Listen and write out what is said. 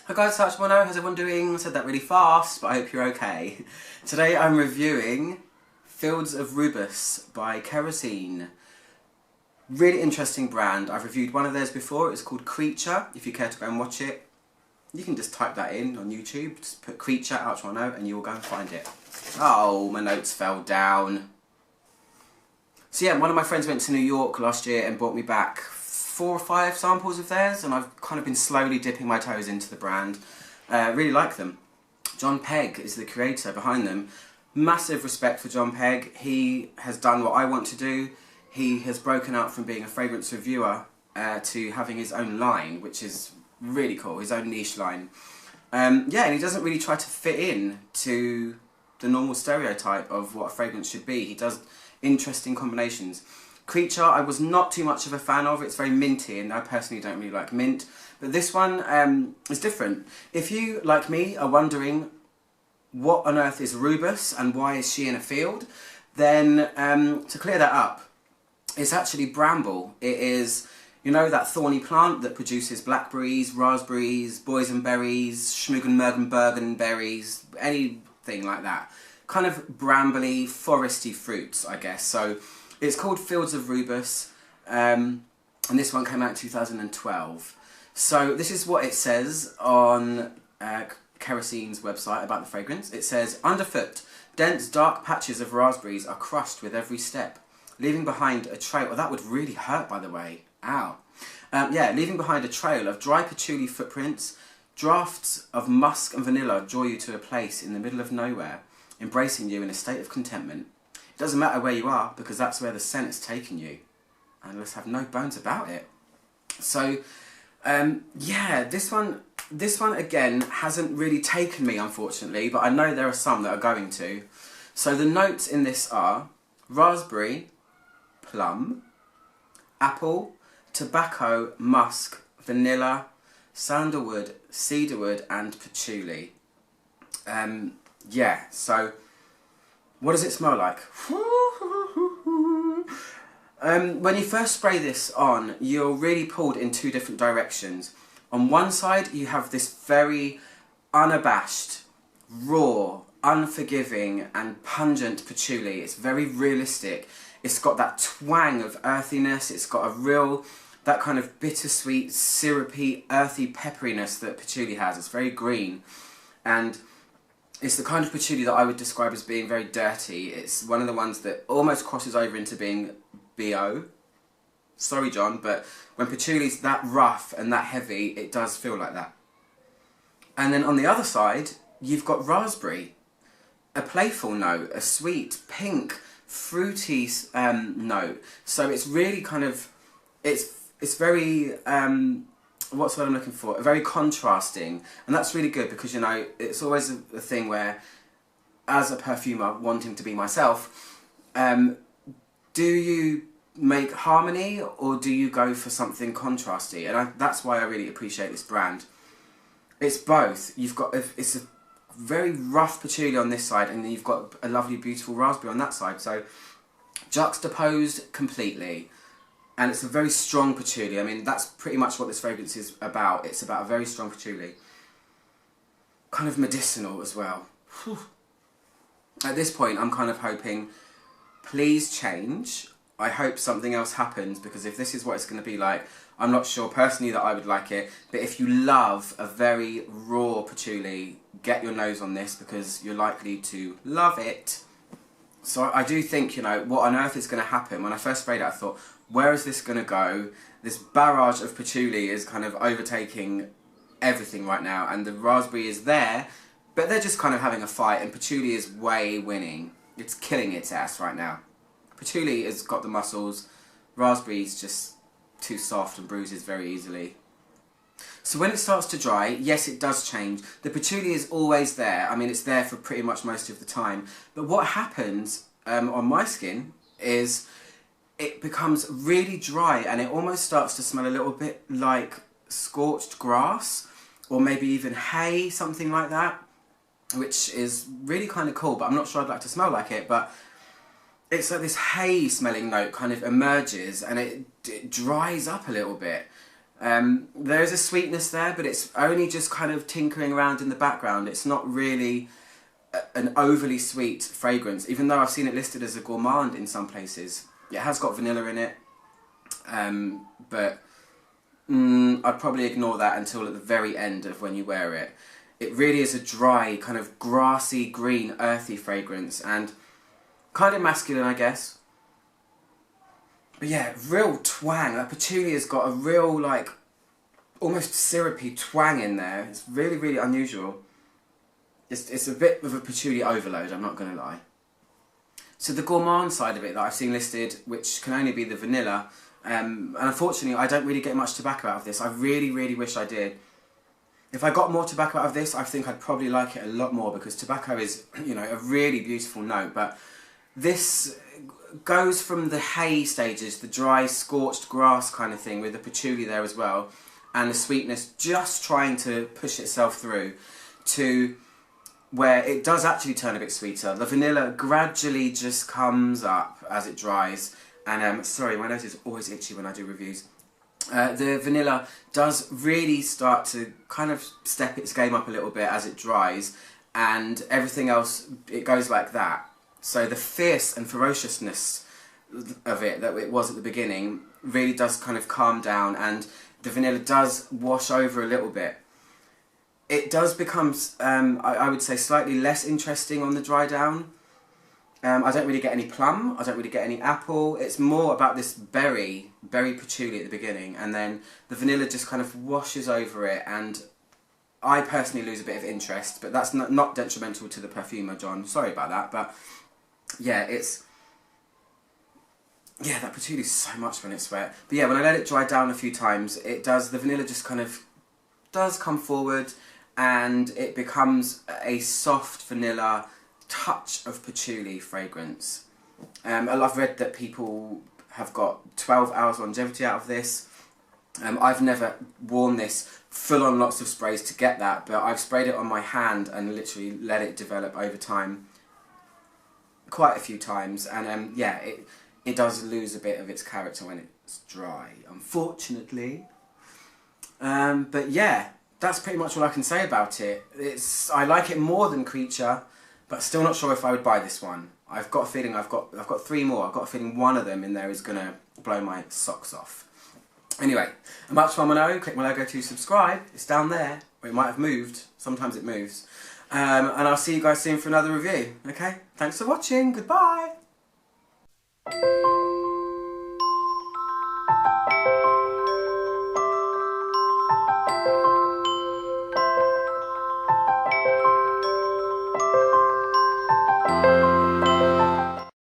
Hi guys, so Mono, how's everyone doing? I said that really fast, but I hope you're okay. Today I'm reviewing Fields of Rubus by Kerosene. Really interesting brand. I've reviewed one of theirs before. It's called Creature. If you care to go and watch it, you can just type that in on YouTube. Just put Creature, Mono, and you will go and find it. Oh, my notes fell down. So yeah, one of my friends went to New York last year and brought me back 4 or 5 samples of theirs, and I've kind of been slowly dipping my toes into the brand. Really like them. John Pegg is the creator behind them. Massive respect for John Pegg. He has done what I want to do. He has broken out from being a fragrance reviewer to having his own line, which is really cool, his own niche line. Yeah, and he doesn't really try to fit in to the normal stereotype of what a fragrance should be. He does interesting combinations. Creature, I was not too much of a fan of. It's very minty, and I personally don't really like mint. But this one is different. If you, like me, are wondering what on earth is Rubus and why is she in a field, then to clear that up, it's actually bramble. It is, you know, that thorny plant that produces blackberries, raspberries, boysenberries, schmuggenmergenbergen berries, anything like that. Kind of brambly, foresty fruits, I guess. So it's called Fields of Rubus, and this one came out in 2012. So this is what it says on Kerosene's website about the fragrance. It says, underfoot, dense dark patches of raspberries are crushed with every step, leaving behind a trail. Oh, that would really hurt, by the way. Ow. Yeah, leaving behind a trail of dry patchouli footprints. Drafts of musk and vanilla draw you to a place in the middle of nowhere, embracing you in a state of contentment. It doesn't matter where you are, because that's where the scent is taking you. And let's have no bones about it. So, yeah, this one again hasn't really taken me, unfortunately, but I know there are some that are going to. So the notes in this are raspberry, plum, apple, tobacco, musk, vanilla, sandalwood, cedarwood and patchouli. Yeah, so what does it smell like? When you first spray this on, you're really pulled in 2 different directions. On one side, you have this very unabashed, raw, unforgiving and pungent patchouli. It's very realistic. It's got that twang of earthiness. It's got a real, that kind of bittersweet, syrupy, earthy pepperiness that patchouli has. It's very green. And it's the kind of patchouli that I would describe as being very dirty. It's one of the ones that almost crosses over into being BO. Sorry, John, but when patchouli's that rough and that heavy, it does feel like that. And then on the other side, you've got raspberry. A playful note, a sweet, pink, fruity note. So it's really kind of, it's very, what's what I'm looking for? Very contrasting, and that's really good because, you know, it's always a thing where, as a perfumer wanting to be myself, do you make harmony or do you go for something contrasty? And that's why I really appreciate this brand. It's both. You've got it's a very rough patchouli on this side, and then you've got a lovely, beautiful raspberry on that side. So juxtaposed completely. And it's a very strong patchouli. I mean, that's pretty much what this fragrance is about. It's about a very strong patchouli. Kind of medicinal as well. Whew. At this point, I'm kind of hoping, please change. I hope something else happens, because if this is what it's going to be like, I'm not sure personally that I would like it. But if you love a very raw patchouli, get your nose on this, because you're likely to love it. So I do think, you know, what on earth is going to happen? When I first sprayed it, I thought, where is this going to go? This barrage of patchouli is kind of overtaking everything right now, and the raspberry is there, but they're just kind of having a fight, and patchouli is way winning. It's killing its ass right now. Patchouli has got the muscles, raspberry's just too soft and bruises very easily. So when it starts to dry, yes, it does change. The patchouli is always there. I mean, it's there for pretty much most of the time. But what happens on my skin is it becomes really dry, and it almost starts to smell a little bit like scorched grass, or maybe even hay, something like that, which is really kind of cool, but I'm not sure I'd like to smell like it. But it's like this hay smelling note kind of emerges, and it dries up a little bit. There is a sweetness there, but it's only just kind of tinkering around in the background. It's not really an overly sweet fragrance, even though I've seen it listed as a gourmand in some places. It has got vanilla in it, but I'd probably ignore that until at the very end of when you wear it. It really is a dry, kind of grassy, green, earthy fragrance, and kind of masculine, I guess. But yeah, real twang. That patchouli has got a real, like, almost syrupy twang in there. It's really, really unusual. It's a bit of a patchouli overload, I'm not going to lie. So the gourmand side of it that I've seen listed, which can only be the vanilla, and unfortunately I don't really get much tobacco out of this. I really, really wish I did. If I got more tobacco out of this, I think I'd probably like it a lot more, because tobacco is, you know, a really beautiful note. But this goes from the hay stages, the dry, scorched grass kind of thing, with the patchouli there as well, and the sweetness just trying to push itself through, to where it does actually turn a bit sweeter. The vanilla gradually just comes up as it dries. And sorry, my nose is always itchy when I do reviews. The vanilla does really start to kind of step its game up a little bit as it dries, and everything else, it goes like that. So the fierce and ferociousness of it that it was at the beginning really does kind of calm down, and the vanilla does wash over a little bit. It does become, I would say, slightly less interesting on the dry down. I don't really get any plum, I don't really get any apple. It's more about this berry patchouli at the beginning, and then the vanilla just kind of washes over it, and I personally lose a bit of interest, but that's not detrimental to the perfumer, John. Sorry about that, but yeah, that patchouli is so much when it's wet. But yeah, when I let it dry down a few times, the vanilla just kind of does come forward, and it becomes a soft vanilla touch of patchouli fragrance. I've read that people have got 12 hours longevity out of this. I've never worn this full on lots of sprays to get that, but I've sprayed it on my hand and literally let it develop over time quite a few times, and yeah, it does lose a bit of its character when it's dry, unfortunately. But yeah, that's pretty much all I can say about it. I like it more than Creature, but still not sure if I would buy this one. I've got a feeling I've got 3 more. I've got a feeling one of them in there is gonna blow my socks off. Anyway, much fun, click my logo to subscribe. It's down there, or it might have moved. Sometimes it moves. And I'll see you guys soon for another review. Okay? Thanks for watching. Goodbye.